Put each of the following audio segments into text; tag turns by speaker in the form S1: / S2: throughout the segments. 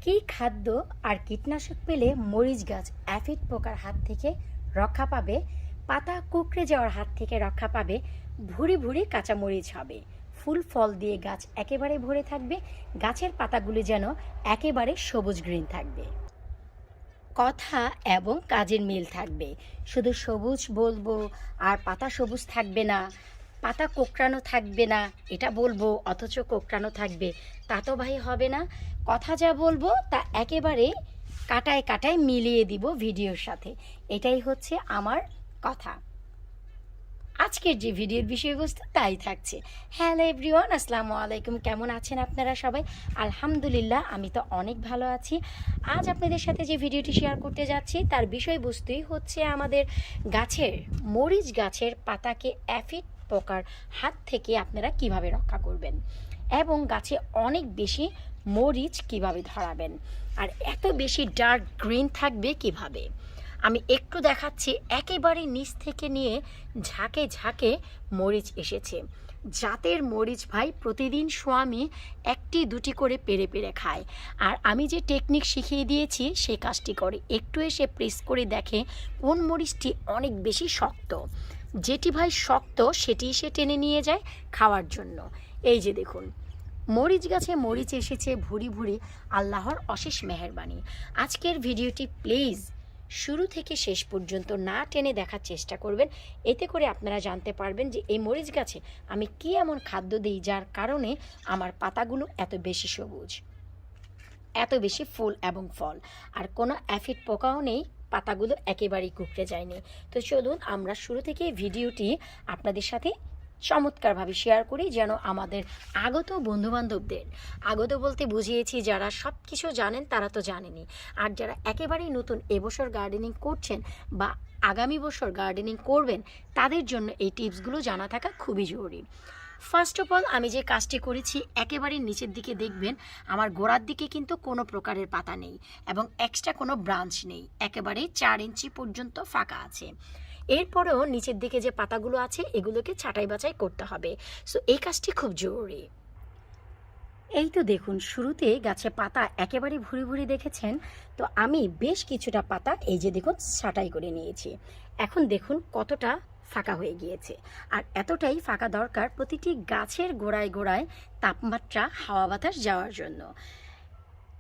S1: কি খাদ্য আর কীটনাশক পেলে মরিচ গাছ অ্যাফিড পোকার হাত থেকে রক্ষা পাবে, পাতা কুঁকড়ে যাওয়ার হাত থেকে রক্ষা পাবে, ভুরি ভুরি কাঁচা মরিচ হবে, ফুল ফল দিয়ে গাছ একেবারে ভরে থাকবে, গাছের পাতাগুলি যেন একেবারে সবুজ গ্রিন থাকবে। কথা এবং কাজের মিল থাকবে। শুধু সবুজ বলবো আর পাতা সবুজ থাকবে না, পাতা কোঁকড়ানো থাকবে না এটা বলবো অথচ কোঁকড়ানো থাকবে, তা তো ভাই হবে না। কথা যা বলবো তা একেবারে কাটায় কাটায় মিলিয়ে দিব ভিডিওর সাথে, এটাই হচ্ছে আমার কথা। আজকের যে ভিডিওর বিষয়বস্তু তাই থাকছে। হ্যালো এভরিওয়ান, আসসালামু আলাইকুম। কেমন আছেন আপনারা সবাই? আলহামদুলিল্লাহ, আমি তো অনেক ভালো আছি। আজ আপনাদের সাথে যে ভিডিওটি শেয়ার করতে যাচ্ছি তার বিষয়বস্তুই হচ্ছে আমাদের গাছের, মরিচ গাছের পাতাকে অ্যাফিড পোকার হাত থেকে আপনারা কিভাবে রক্ষা করবেন এবং গাছে অনেক বেশি মরিচ কিভাবে ধরাবেন আর এত বেশি ডার্ক গ্রিন থাকবে কিভাবে। আমি একটু দেখাচ্ছি, একেবারে নিচ থেকে নিয়ে ঝাঁকে ঝাঁকে মরিচ এসেছে। জাতের মরিচ ভাই প্রতিদিন স্বামী একটি দুটি করে পেরে পেরে খায়। আর আমি যে টেকনিক শিখিয়ে দিয়েছি সেই কাজটি করে, একটু এসে প্রেস করে দেখে কোন মরিচটি অনেক বেশি শক্ত। যেটি ভাই শক্ত সেটি সে টেনে নিয়ে যায় খাওয়ার জন্য। এই যে দেখুন, মরিচ গাছে মরিচ এসেছে ভুরি ভুরি, আল্লাহর অশেষ মেহেরবানি। আজকের ভিডিওটি প্লিজ শুরু থেকে শেষ পর্যন্ত না টেনে দেখার চেষ্টা করবেন, এতে করে আপনারা জানতে পারবেন যে এই মরিচ গাছে আমি কি এমন খাদ্য দিই যার কারণে আমার পাতাগুলো এত বেশি সবুজ, এত বেশি ফুল এবং ফল, আর কোনো অ্যাফিড পোকাও নেই, পাতাগুলো একেবারেই কুঁকড়ে যায়নি। তো চলুন আমরা শুরু থেকে ভিডিওটি আপনাদের সাথে চমৎকারভাবে শেয়ার করি, যেন আমাদের আগত বন্ধুবান্ধবদের, আগত বলতে বুঝিয়েছি যারা সব কিছু জানেন তারা তো জানেনি, আর যারা একেবারেই নতুন এবছর গার্ডেনিং করছেন বা আগামী বছর গার্ডেনিং করবেন তাদের জন্য এই টিপসগুলো জানা থাকা খুবই জরুরি। ফার্স্ট অফ অল, আমি যে কাজটি করেছি, একেবারে নিচের দিকে দেখবেন আমার গোড়ার দিকে কিন্তু কোনো প্রকারের পাতা নেই এবং এক্সট্রা কোনো ব্রাঞ্চ নেই, একেবারে 4 ইঞ্চি পর্যন্ত ফাঁকা আছে। এরপরেও নিচের দিকে যে পাতাগুলো আছে এগুলোকে ছাঁটাই বাছাই করতে হবে। সো এই কাজটি খুব জরুরি। এই তো দেখুন, শুরুতে গাছে পাতা একেবারে ভুরি ভুরি দেখেছেন, তো আমি বেশ কিছুটা পাতা এই যে দেখুন ছাঁটাই করে নিয়েছি। এখন দেখুন কতটা ফাঁকা হয়ে গিয়েছে, আর এতটাই ফাঁকা দরকার প্রতিটি গাছের গোড়ায় গোড়ায় তাপমাত্রা, হাওয়া বাতাস যাওয়ার জন্য।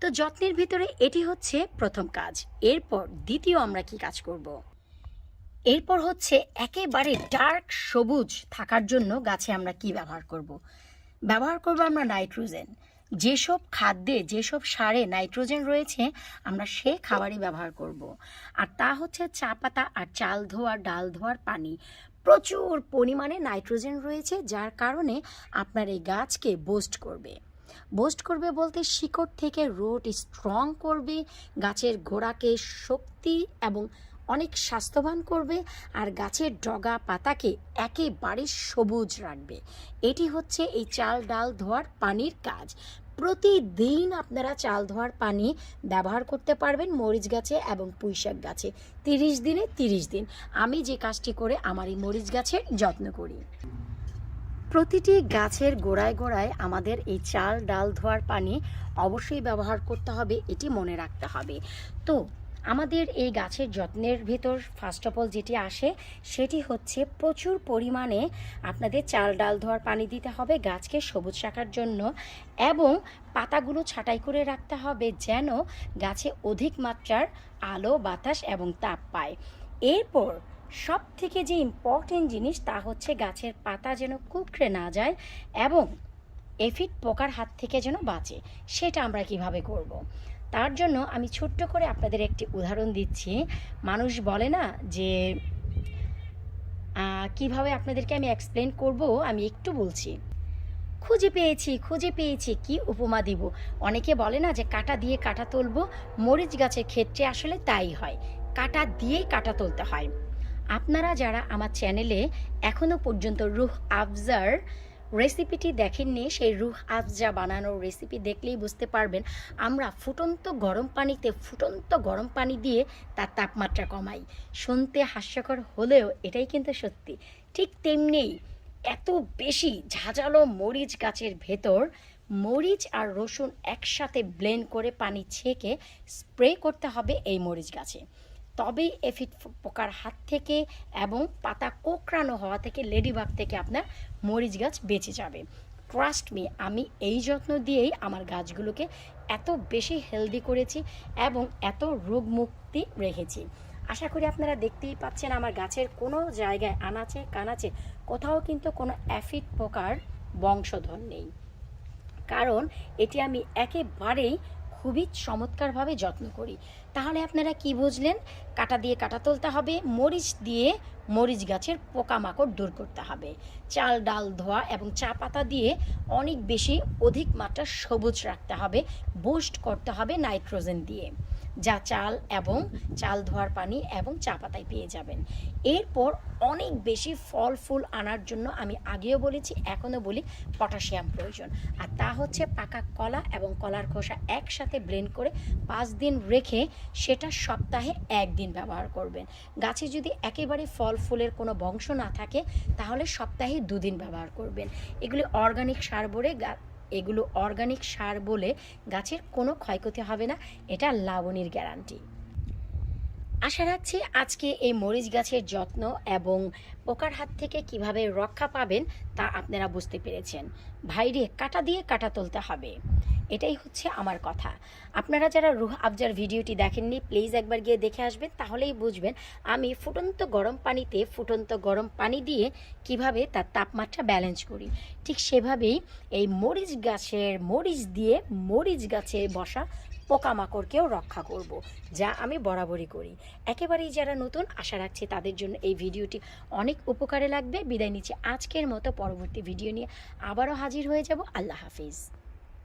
S1: তো যত্নের ভিতরে এটি হচ্ছে প্রথম কাজ। এরপর দ্বিতীয় আমরা কি কাজ করব? এরপর হচ্ছে একেবারে ডার্ক সবুজ থাকার জন্য গাছে আমরা কি ব্যবহার করব? ব্যবহার করব আমরা নাইট্রোজেন। যেসব খাদ্যে, যেসব সারে নাইট্রোজেন রয়েছে আমরা সে খাবারই ব্যবহার করব। আর তা হচ্ছে চা পাতা আর চাল ধোয়া, ডাল ধোয়ার পানি। প্রচুর পরিমাণে নাইট্রোজেন রয়েছে, যার কারণে আপনার এই গাছকে বুস্ট করবে। বুস্ট করবে বলতে শিকড় থেকে রুট স্ট্রং করবে, গাছের গোড়াকে শক্তি এবং অনেক স্বাস্থ্যবান করবে, আর গাছের ডগা পাতাকে একেবারে সবুজ রাখবে। এটি হচ্ছে এই চাল ডাল ধোয়ার পানির কাজ। প্রতিদিন আপনারা চাল ধোয়ার পানি ব্যবহার করতে পারবেন মরিচ গাছে এবং পুঁইশাক গাছে। 30 দিনে 30 দিন আমি যে কাজটি করে আমার এই মরিচ গাছের যত্ন করি। প্রতিটি গাছের গোড়ায় গোড়ায় আমাদের এই চাল ডাল ধোয়ার পানি অবশ্যই ব্যবহার করতে হবে, এটি মনে রাখতে হবে। তো আমাদের এই গাছের যত্নের ভিতর ফার্স্ট অফ অল যেটি আসে সেটি হচ্ছে প্রচুর পরিমাণে আপনাদের চাল ডাল ধোয়ার পানি দিতে হবে গাছকে সবুজ রাখার জন্য, এবং পাতাগুলো ছাঁটাই করে রাখতে হবে যেন গাছে অধিক মাত্রার আলো বাতাস এবং তাপ পায়। এরপর সব থেকে যে ইম্পর্টেন্ট জিনিস তা হচ্ছে গাছের পাতা যেন কুঁকড়ে না যায় এবং এফিড পোকার হাত থেকে যেন বাঁচে। সেটা আমরা কিভাবে করব? তার জন্য আমি ছোট্ট করে আপনাদের একটি উদাহরণ দিচ্ছি। মানুষ বলে না যে কিভাবে আপনাদেরকে আমি এক্সপ্লেন করব, আমি একটু বলছি। খুঁজে পেয়েছি, খুঁজে পেয়েছি, কি উপমা দিব? অনেকে বলে না যে কাঁটা দিয়ে কাঁটা তুলব, মরিচ গাছের ক্ষেত্রে আসলে তাই হয়, কাঁটা দিয়েই কাঁটা তুলতে হয়। আপনারা যারা আমার চ্যানেলে এখনও পর্যন্ত রুহ আফজার রেসিপিটি দেখেননি, সেই রুহ আফজা বানানোর রেসিপি দেখলেই বুঝতে পারবেন আমরা ফুটন্ত গরম পানি দিয়ে তার তাপমাত্রা কমাই। শুনতে হাস্যকর হলেও এটাই কিন্তু সত্যি। ঠিক তেমনি এত বেশি ঝাঁঝালো মরিচ গাছের ভেতর মরিচ আর রসুন একসাথে ব্লেন্ড করে পানি ছেঁকে স্প্রে করতে হবে এই মরিচ গাছে। তবেই এফিড পোকার হাত থেকে এবং পাতা কোঁকড়ানো হওয়া থেকে, লেডিবাগ থেকে আপনার মরিচ গাছ বেঁচে যাবে। ট্রাস্ট মি, আমি এই যত্ন দিয়েই আমার গাছগুলোকে এত বেশি হেলদি করেছি এবং এত রোগমুক্তি রেখেছি। আশা করি আপনারা দেখতেই পাচ্ছেন আমার গাছের কোনো জায়গায় আনাচে কানাচে কোথাও কিন্তু কোনো অ্যাফিড পোকার বংশধর নেই, কারণ এটি আমি একেবারেই খুবই চমৎকারভাবে যত্ন করি। তাহলে আপনারা কি বুঝলেন? কাঁটা দিয়ে কাঁটা তুলতে হবে, মরিচ দিয়ে মরিচ গাছের পোকামাকড় দূর করতে হবে, চাল ডাল ধোয়া এবং চা পাতা দিয়ে অনেক বেশি অধিক মাত্রা সবুজ রাখতে হবে, বুস্ট করতে হবে নাইট্রোজেন দিয়ে, যা চাল এবং চাল ধোয়ার পানি এবং চা পাতায় পেয়ে যাবেন। এরপর অনেক বেশি ফল ফুল আনার জন্য আমি আগেও বলেছি, এখনও বলি, পটাশিয়াম প্রয়োজন। আর তা হচ্ছে পাকা কলা এবং কলার খোসা একসাথে ব্লেন্ড করে 5 দিন রেখে সেটা সপ্তাহে 1 দিন ব্যবহার করবেন। গাছে যদি একেবারে ফল ফুলের কোনো বংশ না থাকে তাহলে সপ্তাহে 2 দিন ব্যবহার করবেন। এগুলো অর্গানিক সার বলে গাছের কোনো ক্ষয়ক্ষতি হবে না, এটা লাবণীর গ্যারান্টি। আশা রাখছি আজকে এই মরিচ গাছের যত্ন এবং পোকার হাত থেকে কিভাবে রক্ষা পাবেন তা আপনারা বুঝতে পেরেছেন। ভাইরে, কাঁটা দিয়ে কাঁটা তুলতে হবে, এটাই হচ্ছে আমার কথা। আপনারা যারা রুহ আফজার ভিডিওটি দেখেননি, প্লিজ একবার গিয়ে দেখে আসবেন, তাহলেই বুঝবেন আমি ফুটন্ত গরম পানিতে ফুটন্ত গরম পানি দিয়ে কিভাবে তার তাপমাত্রা ব্যালেন্স করি। ঠিক সেভাবেই এই মরিচ দিয়ে মরিচ গাছে বসা পোকামাকড়কেও রক্ষা করব, যা আমি বরাবরই করি। একেবারেই যারা নতুন, আশা রাখছি তাদের জন্য এই ভিডিওটি অনেক উপকারে লাগবে। বিদায় নিচ্ছি আজকের মতো, পরবর্তী ভিডিও নিয়ে আবারও হাজির হয়ে যাব। আল্লাহ হাফিজ।